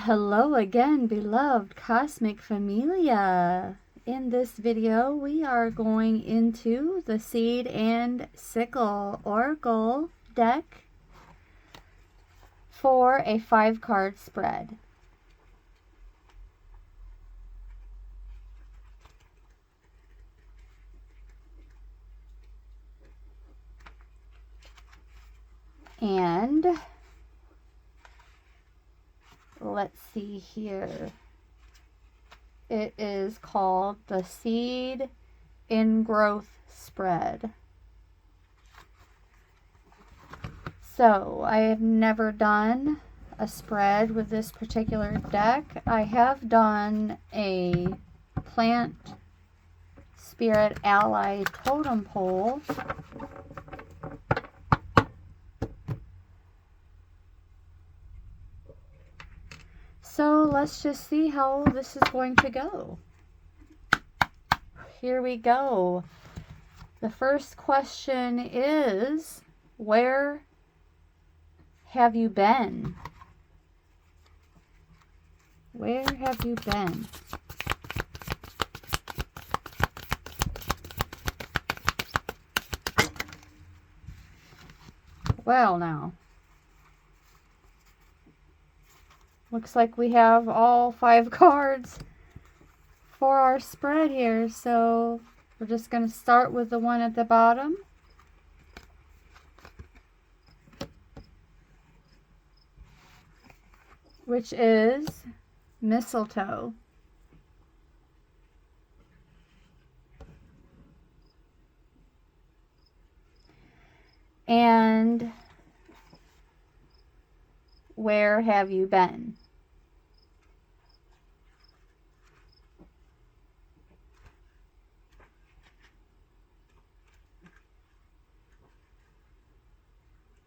Hello again, beloved Cosmic Familia. In this video, we are going into the Seed and Sickle Oracle deck for a 5-card spread. And let's see here. It is called the Seed in Growth Spread. So, I have never done a spread with this particular deck. I have done a Plant Spirit Ally Totem Pole. So let's just see how this is going to go. Here we go. The first question is, where have you been? Where have you been? Well, now. Looks like we have all 5 cards for our spread here. So we're just going to start with the one at the bottom. Which is mistletoe. And where have you been?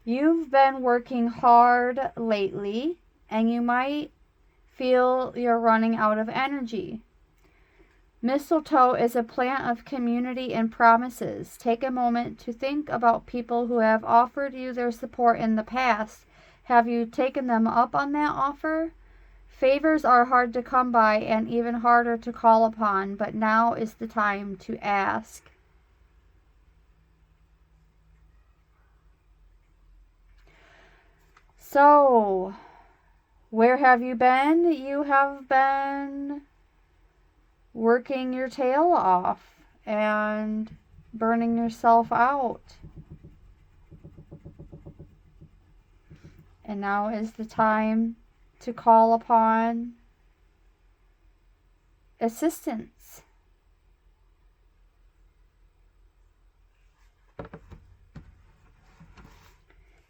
You've been working hard lately, and you might feel you're running out of energy. Mistletoe is a plant of community and promises. Take a moment to think about people who have offered you their support in the past. Have you taken them up on that offer? Favors are hard to come by and even harder to call upon, but now is the time to ask. So, where have you been? You have been working your tail off and burning yourself out. And now is the time to call upon assistance.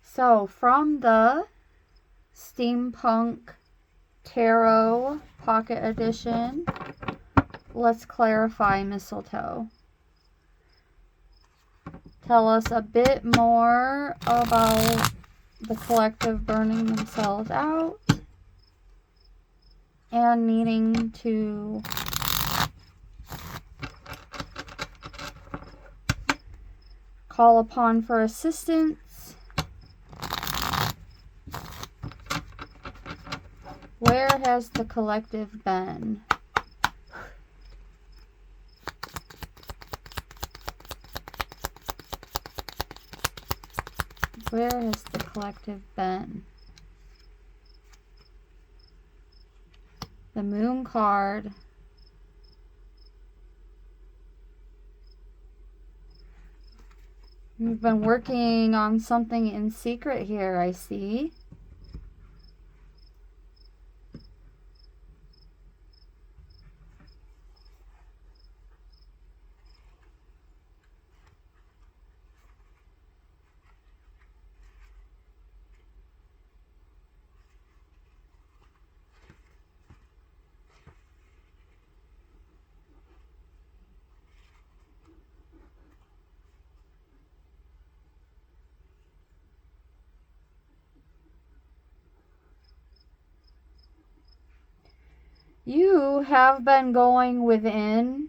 So, from the Steampunk Tarot Pocket Edition, let's clarify mistletoe. Tell us a bit more about the collective burning themselves out and needing to call upon for assistance. Where has the collective been? Where has the collective been? The Moon card. You've been working on something in secret here, I see. You have been going within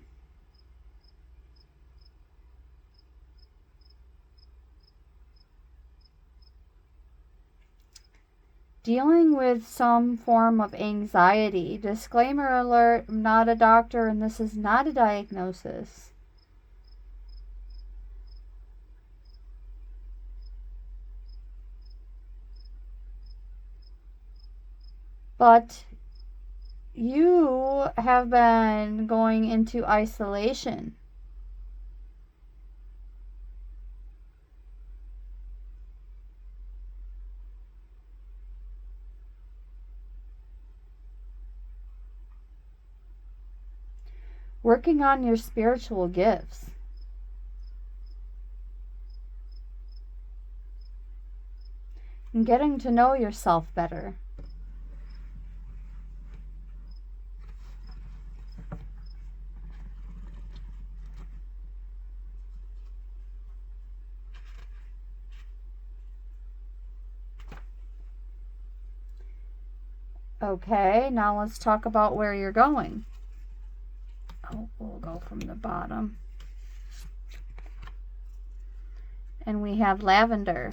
dealing with some form of anxiety. Disclaimer alert, I'm not a doctor and this is not a diagnosis. But you have been going into isolation. Working on your spiritual gifts. And getting to know yourself better. Okay, now let's talk about where you're going. Oh, we'll go from the bottom. And we have lavender.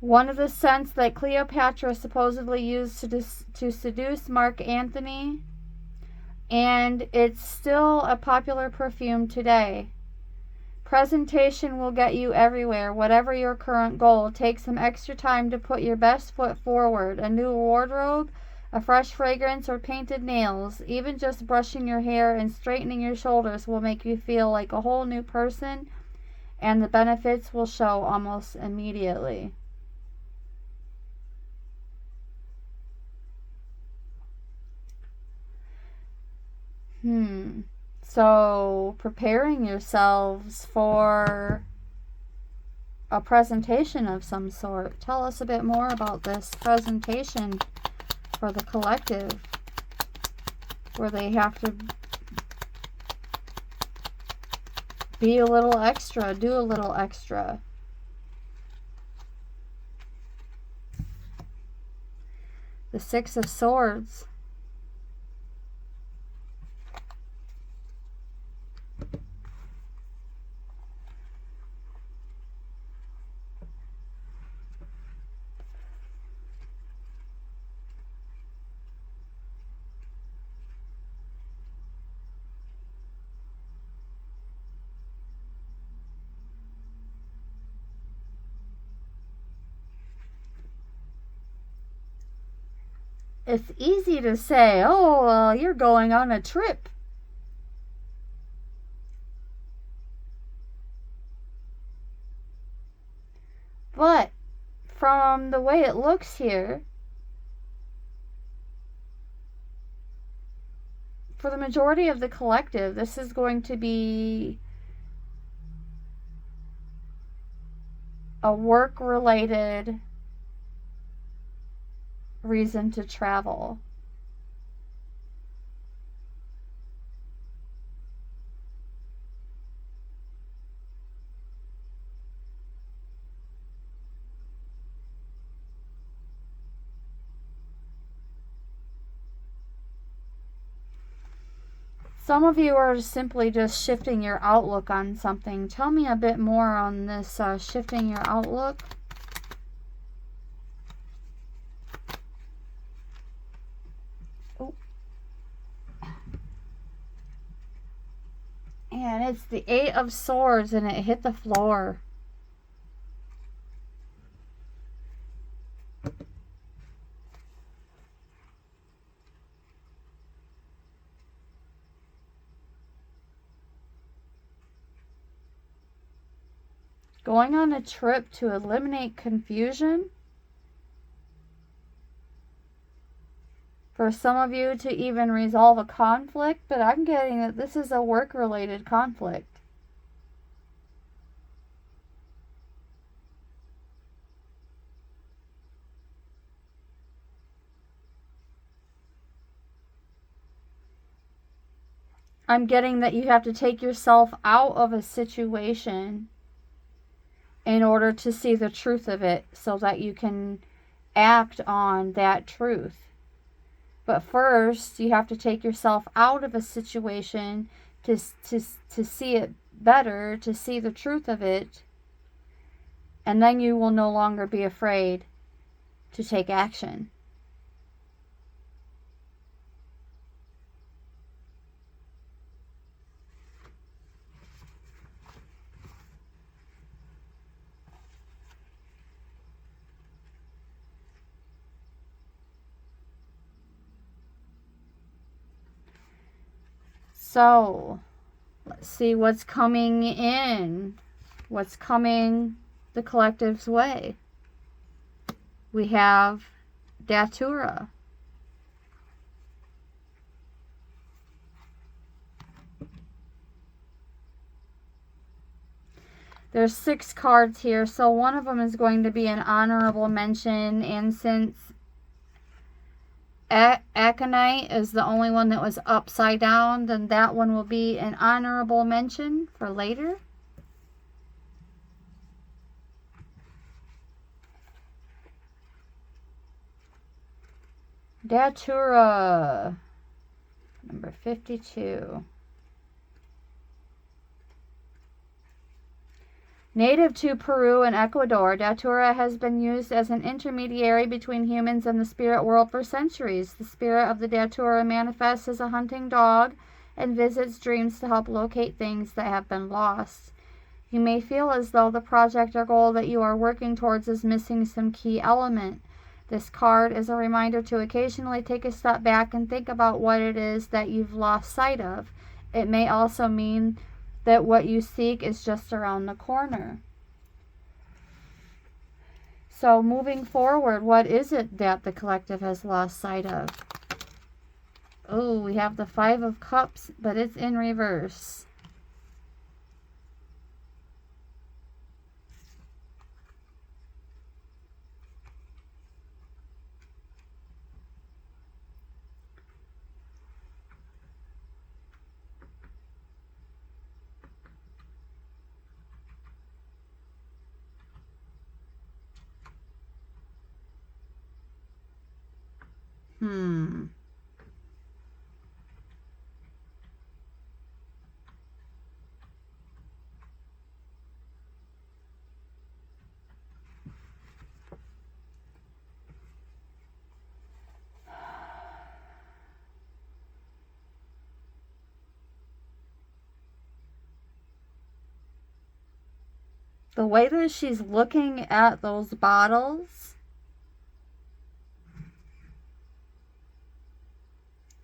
One of the scents that Cleopatra supposedly used to seduce Mark Antony, and it's still a popular perfume today. Presentation will get you everywhere. Whatever your current goal, take some extra time to put your best foot forward. A new wardrobe, a fresh fragrance, or painted nails. Even just brushing your hair and straightening your shoulders will make you feel like a whole new person, and the benefits will show almost immediately. So, preparing yourselves for a presentation of some sort. Tell us a bit more about this presentation for the collective, where they have to be a little extra, do a little extra. The Six of Swords. It's easy to say, oh, you're going on a trip. But from the way it looks here, for the majority of the collective, this is going to be a work-related reason to travel. Some of you are simply just shifting your outlook on something. Tell me a bit more on this shifting your outlook. Oh. And it's the Eight of Swords and it hit the floor. Going on a trip to eliminate confusion. For some of you to even resolve a conflict, but I'm getting that this is a work-related conflict. I'm getting that you have to take yourself out of a situation in order to see the truth of it so that you can act on that truth. But first, you have to take yourself out of a situation to see it better, to see the truth of it, and then you will no longer be afraid to take action. So, let's see what's coming in. What's coming the collective's way. We have Datura. There's 6 cards here, so one of them is going to be an honorable mention, and since Aconite is the only one that was upside down, then that one will be an honorable mention for later. Datura, number 52. Native to Peru and Ecuador, Datura has been used as an intermediary between humans and the spirit world for centuries. The spirit of the Datura manifests as a hunting dog and visits dreams to help locate things that have been lost. You may feel as though the project or goal that you are working towards is missing some key element. This card is a reminder to occasionally take a step back and think about what it is that you've lost sight of. It may also mean that what you seek is just around the corner. So moving forward, what is it that the collective has lost sight of? Oh, we have the 5 of Cups, but it's in reverse. The way that she's looking at those bottles,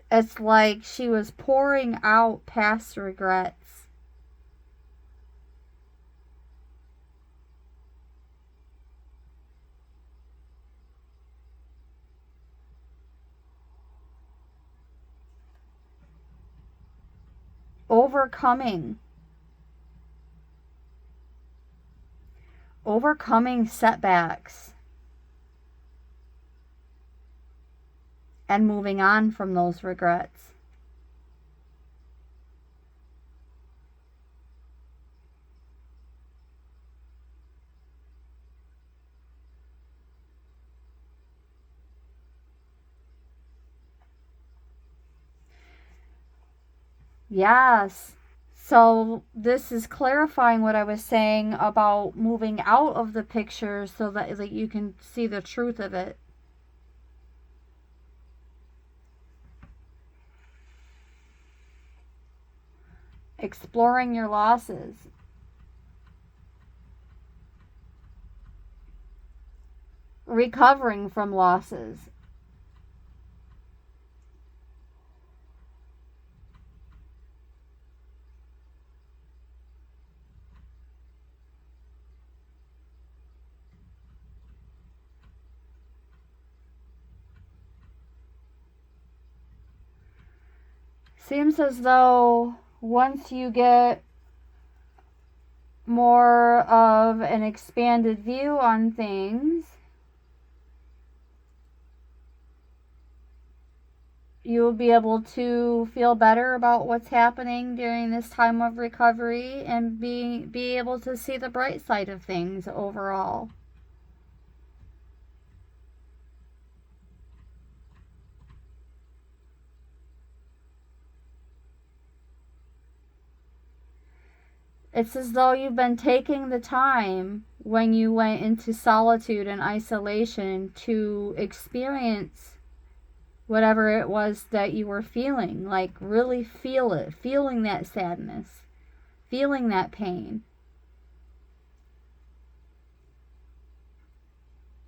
it's like she was pouring out past regrets. Overcoming setbacks and moving on from those regrets. Yes. So this is clarifying what I was saying about moving out of the picture so that you can see the truth of it. Exploring your losses. Recovering from losses. Seems as though once you get more of an expanded view on things, you'll be able to feel better about what's happening during this time of recovery and be able to see the bright side of things overall. It's as though you've been taking the time when you went into solitude and isolation to experience whatever it was that you were feeling. Like, really feel it, feeling that sadness, feeling that pain.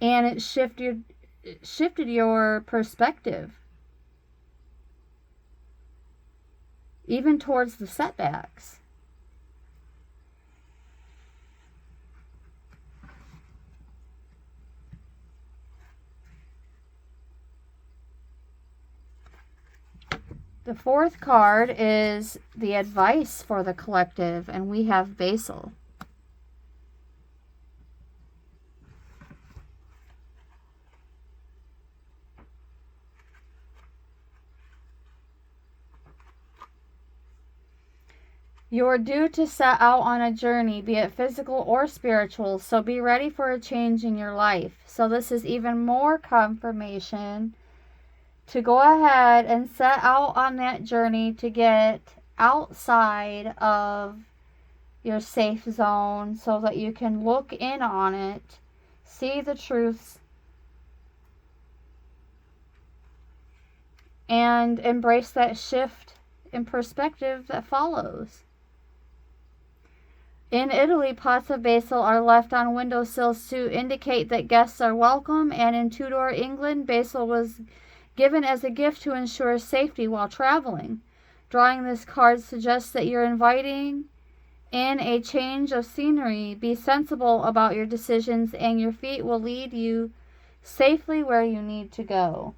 And it shifted your perspective, even towards the setbacks. The fourth card is the advice for the collective, and we have Basil. You are due to set out on a journey, be it physical or spiritual, so be ready for a change in your life. So this is even more confirmation to go ahead and set out on that journey to get outside of your safe zone so that you can look in on it, see the truths, and embrace that shift in perspective that follows. In Italy, pots of basil are left on windowsills to indicate that guests are welcome, and in Tudor England, basil was given as a gift to ensure safety while traveling. Drawing this card suggests that you're inviting in a change of scenery. Be sensible about your decisions, and your feet will lead you safely where you need to go.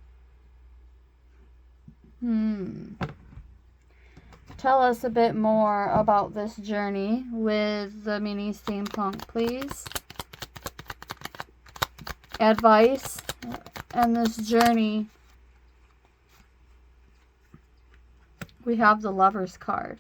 Tell us a bit more about this journey with the mini steampunk, please. Advice and this journey. We have the Lover's card.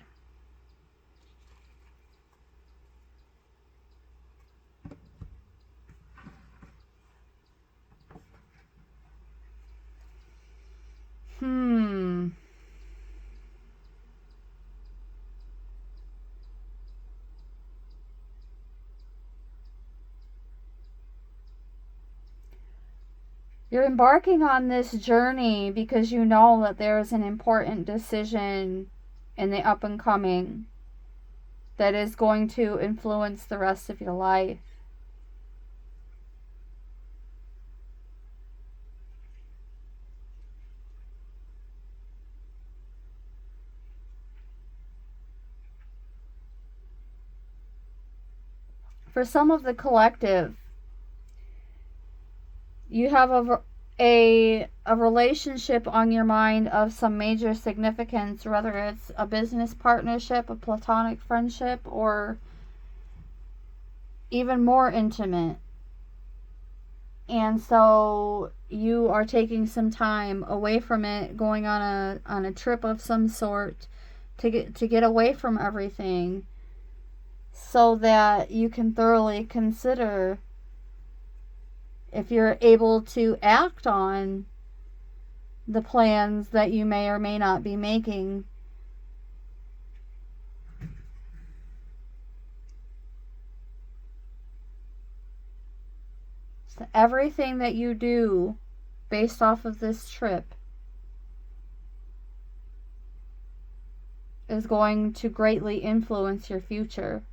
You're embarking on this journey because you know that there is an important decision in the up and coming that is going to influence the rest of your life. For some of the collective, you have a relationship on your mind of some major significance, whether it's a business partnership, a platonic friendship, or even more intimate. And so you are taking some time away from it, going on a trip of some sort to get away from everything so that you can thoroughly consider if you're able to act on the plans that you may or may not be making. So everything that you do based off of this trip is going to greatly influence your future.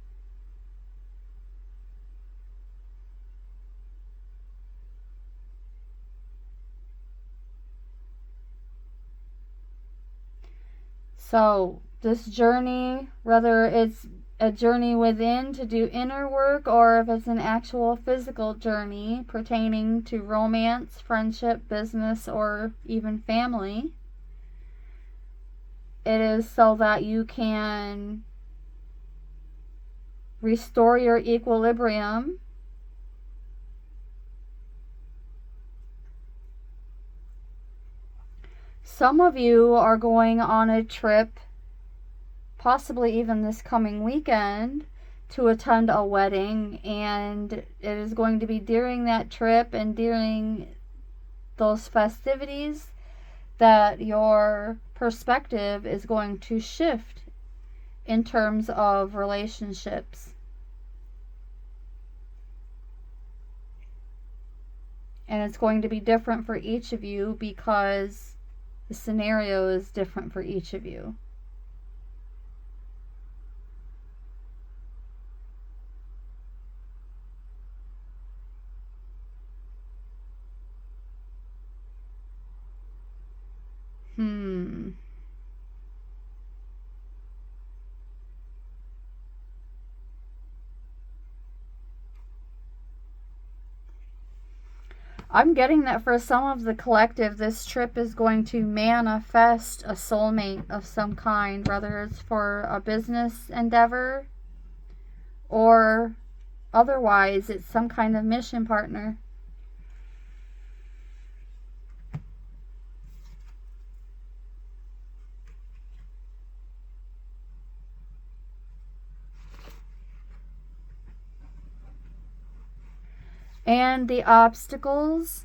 So this journey, whether it's a journey within to do inner work or if it's an actual physical journey pertaining to romance, friendship, business, or even family, it is so that you can restore your equilibrium, Some of you are going on a trip, possibly even this coming weekend, to attend a wedding, and it is going to be during that trip and during those festivities that your perspective is going to shift in terms of relationships. And it's going to be different for each of you because the scenario is different for each of you. I'm getting that for some of the collective, this trip is going to manifest a soulmate of some kind, whether it's for a business endeavor or otherwise, it's some kind of mission partner. And the obstacles,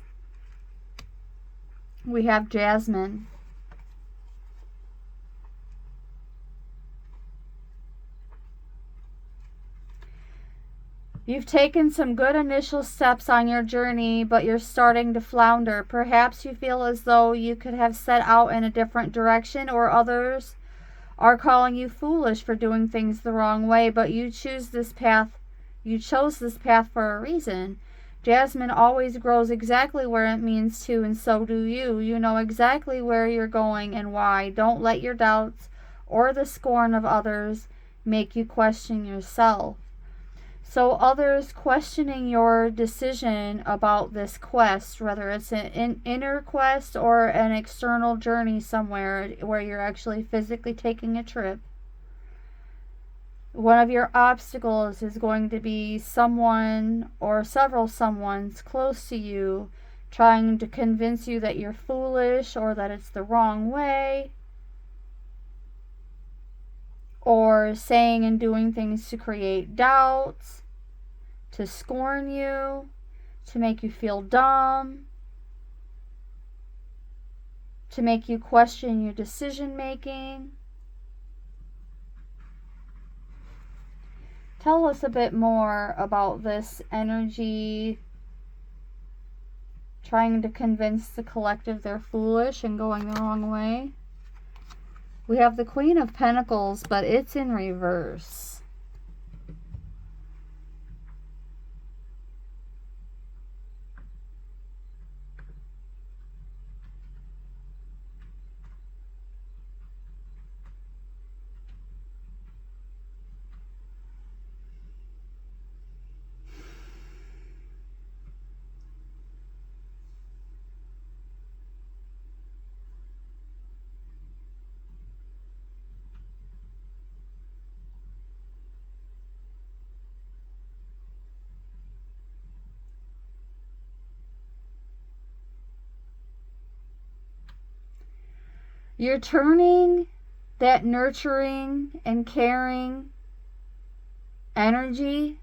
we have Jasmine. You've taken some good initial steps on your journey, but you're starting to flounder. Perhaps you feel as though you could have set out in a different direction, or others are calling you foolish for doing things the wrong way, but you chose this path for a reason. Jasmine always grows exactly where it means to, and so do you. You know exactly where you're going and why. Don't let your doubts or the scorn of others make you question yourself. So others questioning your decision about this quest, whether it's an inner quest or an external journey somewhere where you're actually physically taking a trip, one of your obstacles is going to be someone or several someones close to you trying to convince you that you're foolish or that it's the wrong way, or saying and doing things to create doubts, to scorn you, to make you feel dumb, to make you question your decision making. Tell us a bit more about this energy trying to convince the collective they're foolish and going the wrong way. We have the Queen of Pentacles, but it's in reverse. You're turning that nurturing and caring energy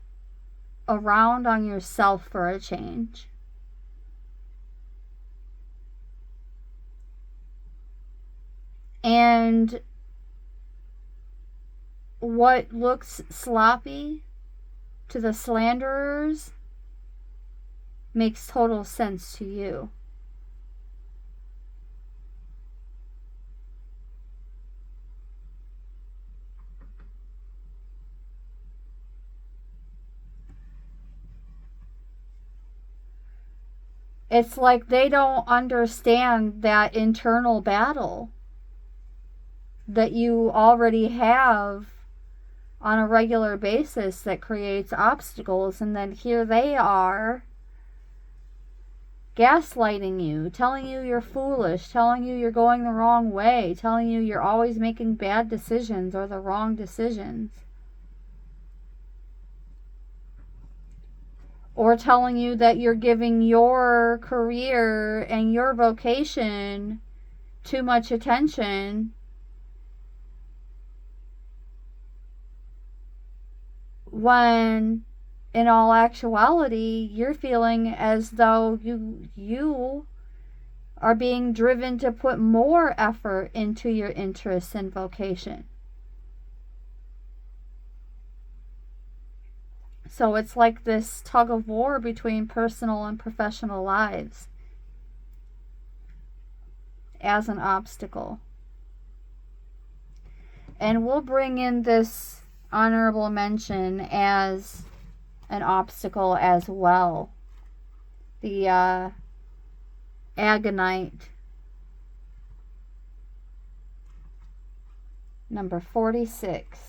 around on yourself for a change. And what looks sloppy to the slanderers makes total sense to you. It's like they don't understand that internal battle that you already have on a regular basis that creates obstacles, and then here they are gaslighting you, telling you you're foolish, telling you you're going the wrong way, telling you you're always making bad decisions or the wrong decisions. Or telling you that you're giving your career and your vocation too much attention when in all actuality you're feeling as though you are being driven to put more effort into your interests and vocation. So it's like this tug of war between personal and professional lives as an obstacle. And we'll bring in this honorable mention as an obstacle as well. The Aconite, number 46.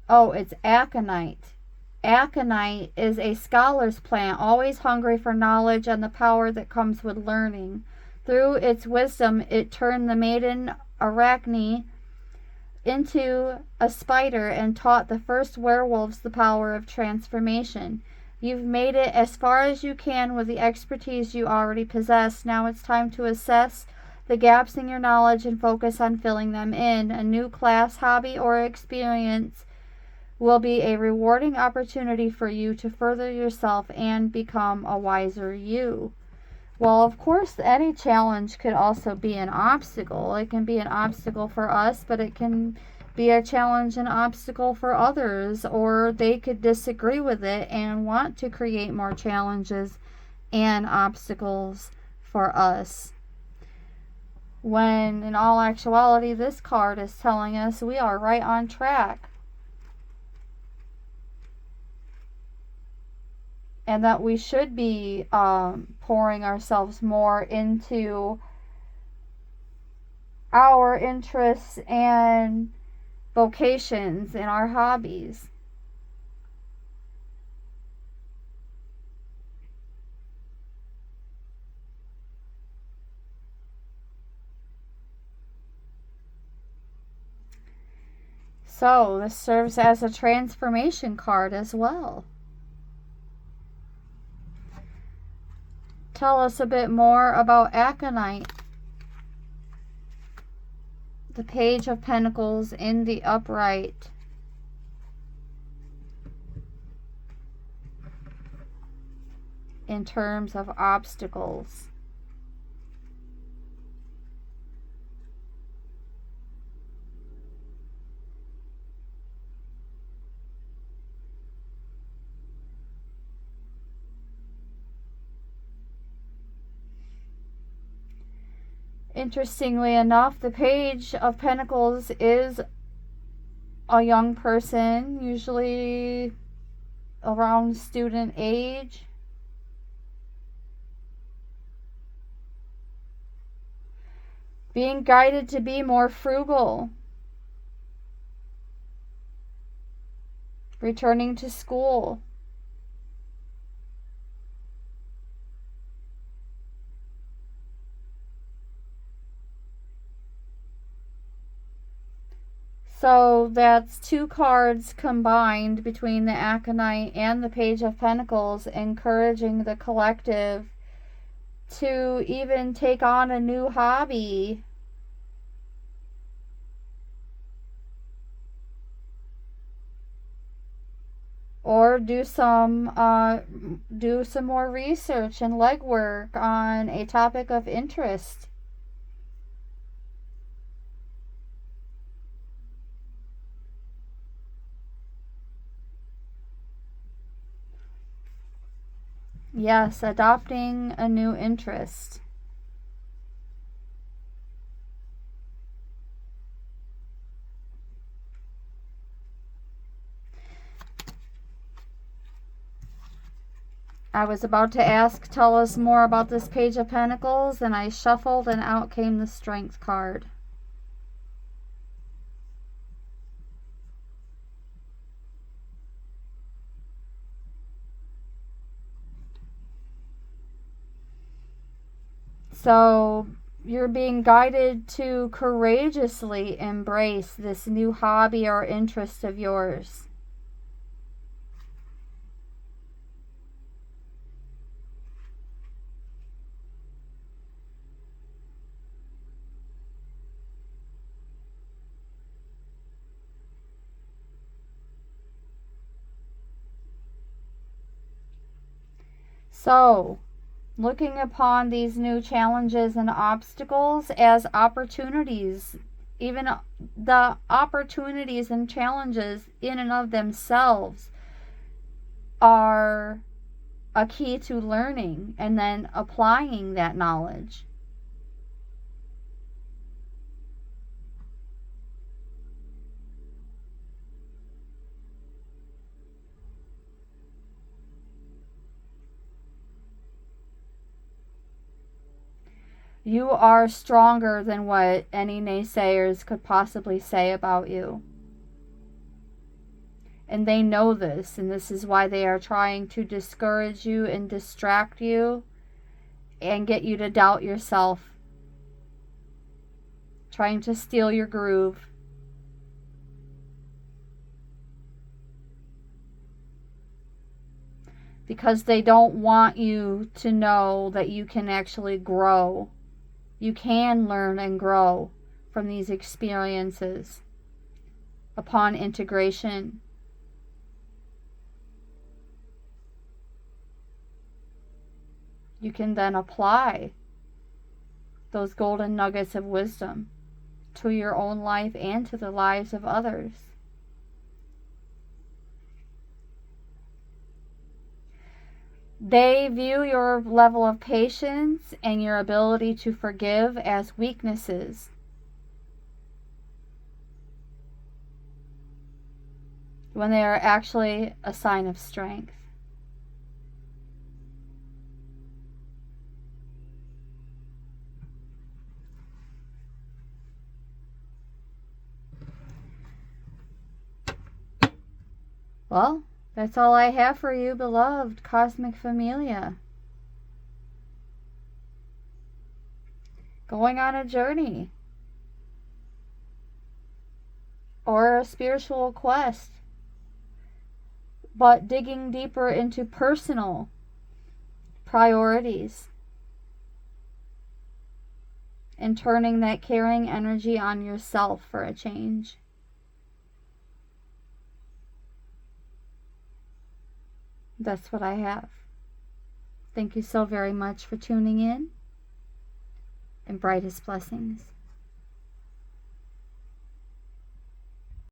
Oh, it's aconite. Aconite is a scholar's plant, always hungry for knowledge and the power that comes with learning. Through its wisdom, it turned the maiden Arachne into a spider and taught the first werewolves the power of transformation. You've made it as far as you can with the expertise you already possess. Now it's time to assess the gaps in your knowledge and focus on filling them in. A new class, hobby, or experience will be a rewarding opportunity for you to further yourself and become a wiser you. Well, of course, any challenge could also be an obstacle. It can be an obstacle for us, but it can be a challenge and obstacle for others, or they could disagree with it and want to create more challenges and obstacles for us. When, in all actuality, this card is telling us we are right on track. And that we should be pouring ourselves more into our interests and vocations and our hobbies. So this serves as a transformation card as well. Tell us a bit more about Aconite. The Page of Pentacles in the upright. In terms of obstacles. Interestingly enough, the Page of Pentacles is a young person, usually around student age. Being guided to be more frugal. Returning to school. So that's two cards combined between the Aconite and the Page of Pentacles, encouraging the collective to even take on a new hobby. Or do some more research and legwork on a topic of interest. Yes, adopting a new interest. I was about to ask, tell us more about this Page of Pentacles, and I shuffled and out came the Strength card. So you're being guided to courageously embrace this new hobby or interest of yours. So, looking upon these new challenges and obstacles as opportunities, even the opportunities and challenges in and of themselves are a key to learning and then applying that knowledge. You are stronger than what any naysayers could possibly say about you. And they know this, and this is why they are trying to discourage you and distract you and get you to doubt yourself, trying to steal your groove. Because they don't want you to know that you can actually grow. You can learn and grow from these experiences upon integration. You can then apply those golden nuggets of wisdom to your own life and to the lives of others. They view your level of patience and your ability to forgive as weaknesses. When they are actually a sign of strength. Well, that's all I have for you, beloved Cosmic Familia. Going on a journey or a spiritual quest, but digging deeper into personal priorities and turning that caring energy on yourself for a change. That's what I have. Thank you so very much for tuning in, and brightest blessings.